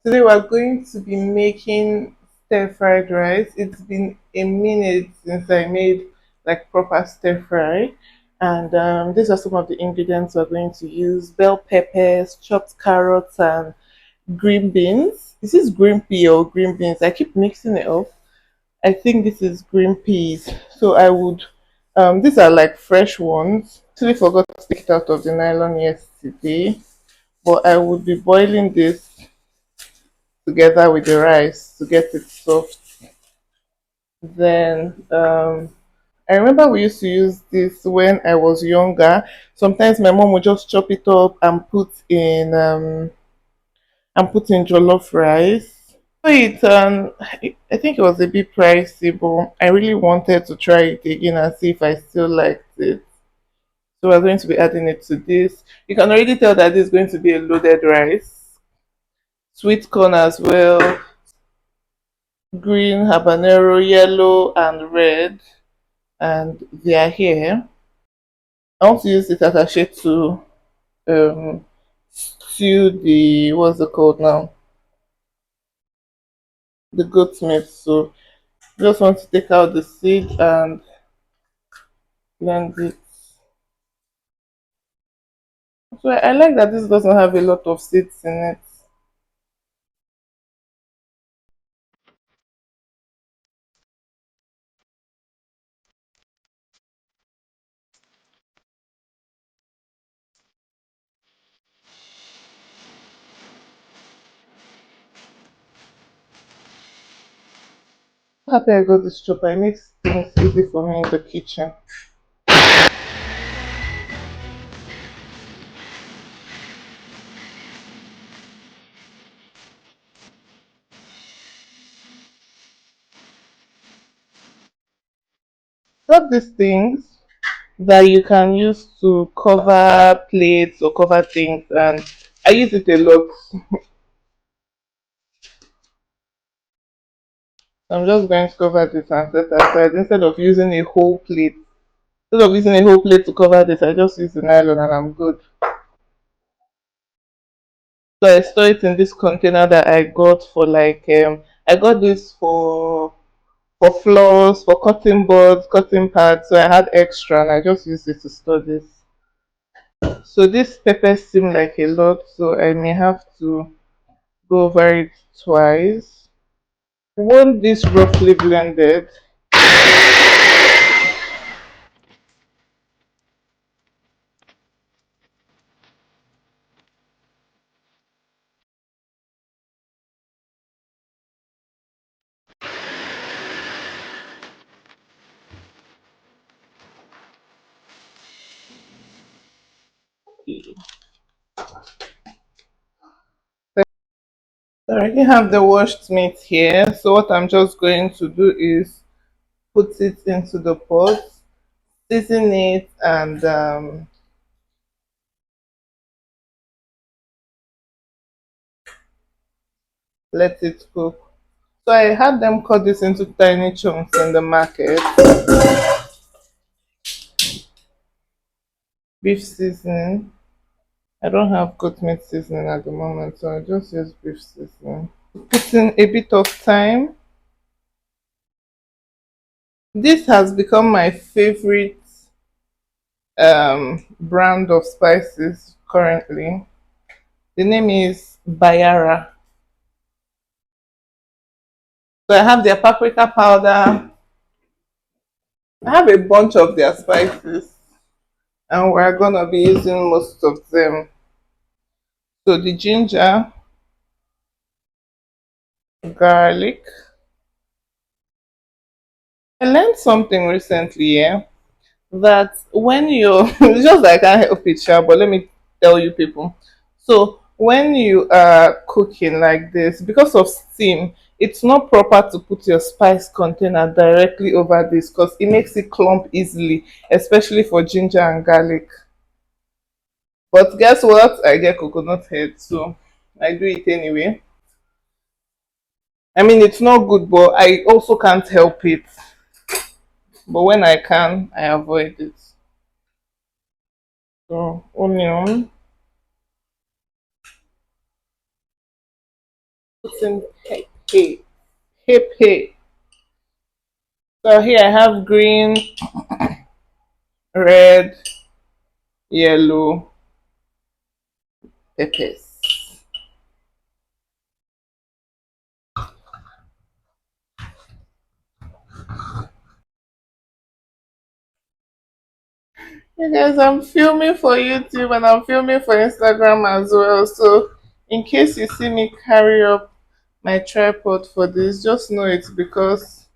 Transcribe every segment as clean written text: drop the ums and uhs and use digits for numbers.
Today we're going to be making stir fried rice. It's been a minute since I made like proper stir fry. And these are some of the ingredients we're going to use: bell peppers, chopped carrots, and green beans. This is green pea or green beans. I keep mixing it up. I think this is green peas. So I would, these are like fresh ones. Actually forgot to take it out of the nylon yesterday, but I would be boiling this together with the rice to get it soft. Then I remember we used to use this when I was younger. Sometimes my mom would just chop it up and put in jollof rice. So I think it was a bit pricey, but I really wanted to try it again and see if I still liked it. So we're going to be adding it to this. You can already tell that this is going to be a loaded rice. Sweet corn as well, green, habanero, yellow, and red, and they are here. I want to use it as a shade to um, stew the what's it called now? The goat meat. So just want to take out the seed and blend it. So I like that this doesn't have a lot of seeds in it. Happy I got this chopper. It makes things easy for me in the kitchen. Got these things that you can use to cover plates or cover things, and I use it a lot. I'm just going to cover this and set aside instead of using a whole plate. Instead of using a whole plate to cover this, I just use the nylon and I'm good. So I store it in this container that I got for I got this for floors, for cutting boards, cutting pads. So I had extra and I just used it to store this. So this pepper seemed like a lot, so I may have to go over it twice. Want this roughly blended. I already have the washed meat here, so what I'm just going to do is put it into the pot, season it, and let it cook. So I had them cut this into tiny chunks in the market. Beef seasoning. I don't have goat meat seasoning at the moment, so I just use beef seasoning. Put in a bit of thyme. This has become my favorite brand of spices currently. The name is Bayara. So I have their paprika powder. I have a bunch of their spices, and we're gonna be using most of them. So the ginger, garlic. I learned something recently, yeah, that when you're it's just like I can't help it, sha, but let me tell you people. So when you are cooking like this, because of steam, it's not proper to put your spice container directly over this because it makes it clump easily, especially for ginger and garlic. But guess what? I get coconut head, so I do it anyway. I mean, it's not good, but I also can't help it. But when I can, I avoid it. So onion, Put in pepper. Pepper. So here I have green, red, yellow peppers. Hey guys, I'm filming for YouTube and I'm filming for Instagram as well. So in case you see me carry up my tripod for this, just know it's because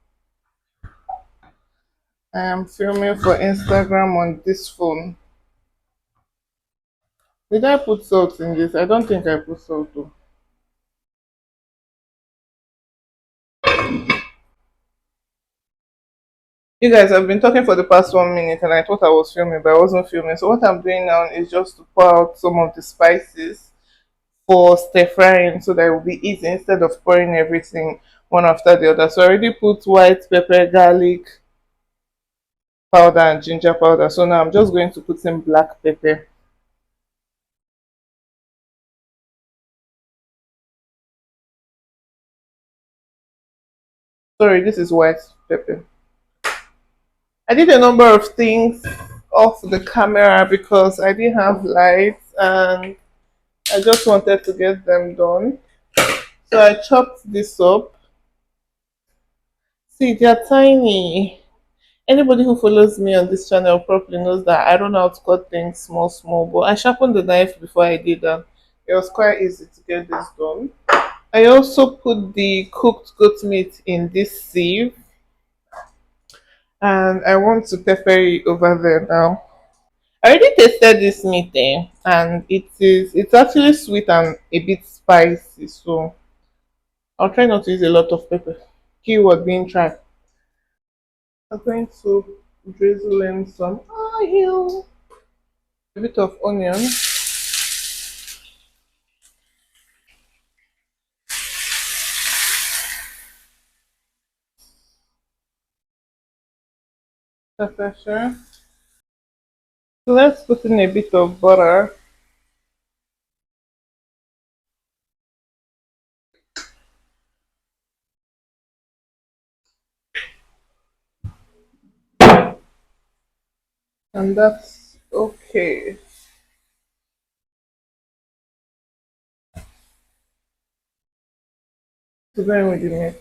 I am filming for Instagram on this phone. Did I put salt in this? I don't think I put salt though. You guys have been talking for the past 1 minute and I thought I was filming, but I wasn't filming. So what I'm doing now is just to pour out some of the spices for stir frying so that it will be easy instead of pouring everything one after the other. So I already put white pepper, garlic powder, and ginger powder. So now I'm just going to put in black pepper. Sorry, this is white pepper. I did a number of things off the camera because I didn't have lights and I just wanted to get them done. So I chopped this up. See, they're tiny. Anybody who follows me on this channel probably knows that I don't know how to cut things small, small, but I sharpened the knife before I did that. It was quite easy to get this done. I also put the cooked goat meat in this sieve and I want to pepper it over there now. I already tasted this meat and it's actually sweet and a bit spicy, so I'll try not to use a lot of pepper. Keyword being try. I'm going to drizzle in some oil, a bit of onion, pepper. So let's put in a bit of butter. And that's okay. So going with the meat.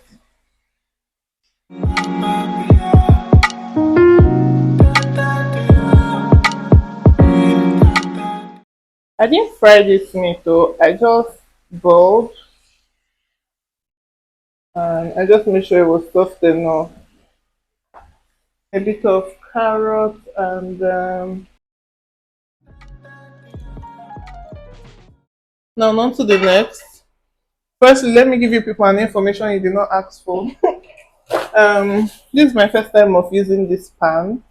I didn't fry this meat though. I just boiled and I just made sure it was soft enough. A bit of carrot and now on to the next. Firstly, let me give you people an information you did not ask for. This is my first time of using this pan.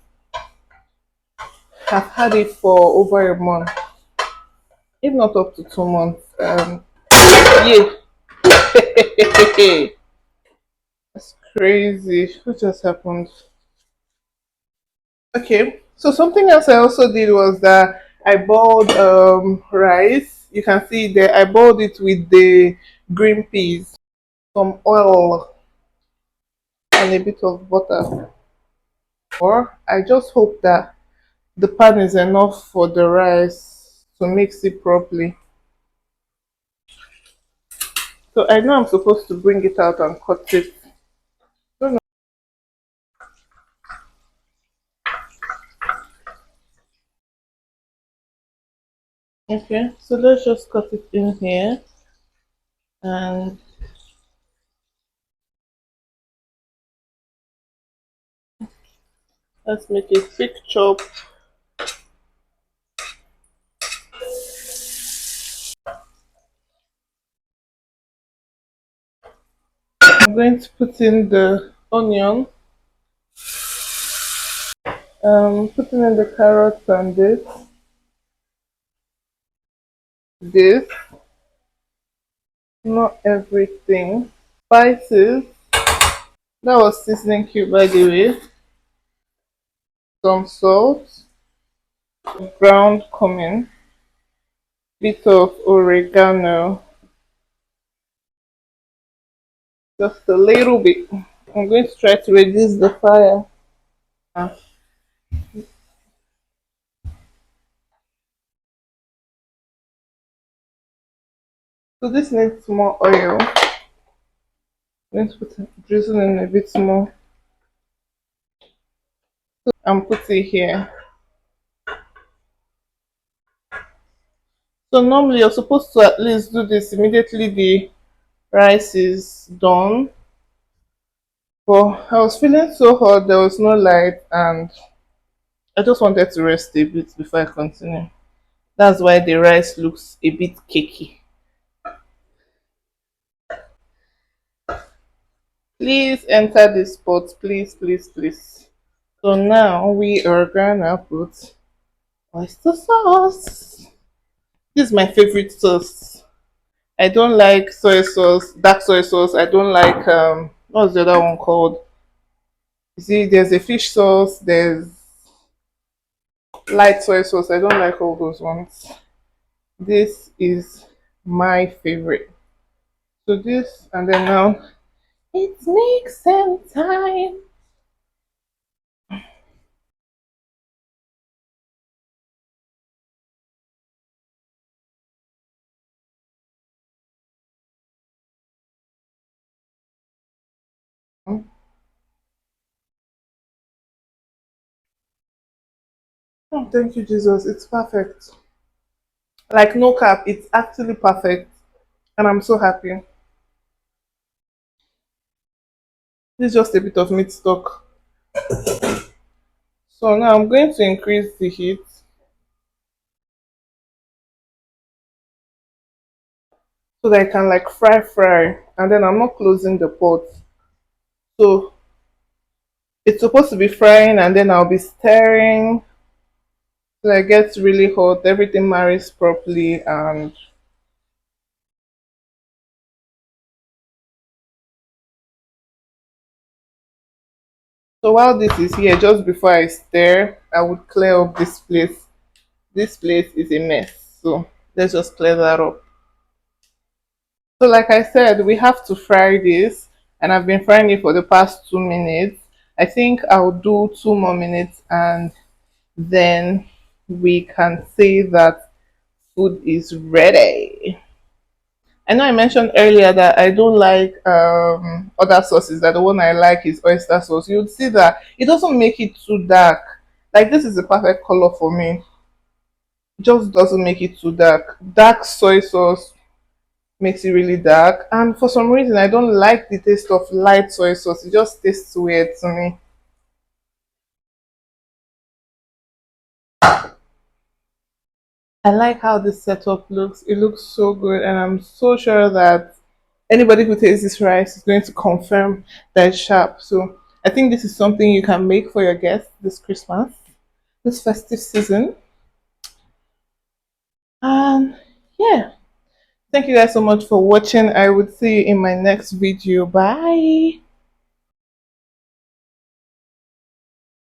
I've had it for over a month, if not up to 2 months. Yeah, that's crazy. What just happened? Okay, so something else I also did was that I boiled rice. You can see there I boiled it with the green peas, some oil, and a bit of butter. Or I just hope that the pan is enough for the rice to mix it properly. So I know I'm supposed to bring it out and cut it. Don't know. Okay, so let's just cut it in here and let's make a thick chop. I'm going to put in the onion, putting in the carrots and this, not everything. Spices, that was seasoning cube by the way, some salt, ground cumin, bit of oregano, Just a little bit. I'm going to try to reduce the fire. Ah, so this needs more oil. I'm going to drizzle in a bit more and put it here. So normally you're supposed to at least do this immediately the rice is done. But I was feeling so hot, there was no light, and I just wanted to rest a bit before I continue. That's why the rice looks a bit cakey. Please enter this pot, please, please, please. So now we are gonna put oyster sauce. This is my favorite sauce. I don't like soy sauce, dark soy sauce. I don't like what's the other one called? You see, there's a fish sauce, there's light soy sauce. I don't like all those ones. This is my favorite. So this and then now it's mixing time. Oh, thank you, Jesus. It's perfect. Like no cap, it's actually perfect. And I'm so happy. This is just a bit of meat stock. So now I'm going to increase the heat so that I can like fry. And then I'm not closing the pot. So it's supposed to be frying and then I'll be stirring so that it gets really hot, everything marries properly and so while this is here, just before I stir, I would clear up this place. This place is a mess. So let's just clear that up. So like I said, we have to fry this and I've been frying it for the past 2 minutes. I think I'll do 2 more minutes and then we can say that food is ready. I know I mentioned earlier that I don't like other sauces, that the one I like is oyster sauce. You'd see that it doesn't make it too dark. Like this is the perfect color for me. It just doesn't make it too dark. Dark soy sauce makes it really dark. And for some reason I don't like the taste of light soy sauce. It just tastes weird to me. I like how this setup looks. It looks so good and I'm so sure that anybody who tastes this rice is going to confirm that it's sharp. So I think this is something you can make for your guests this Christmas, this festive season. And yeah, thank you guys so much for watching. I would see you in my next video. Bye.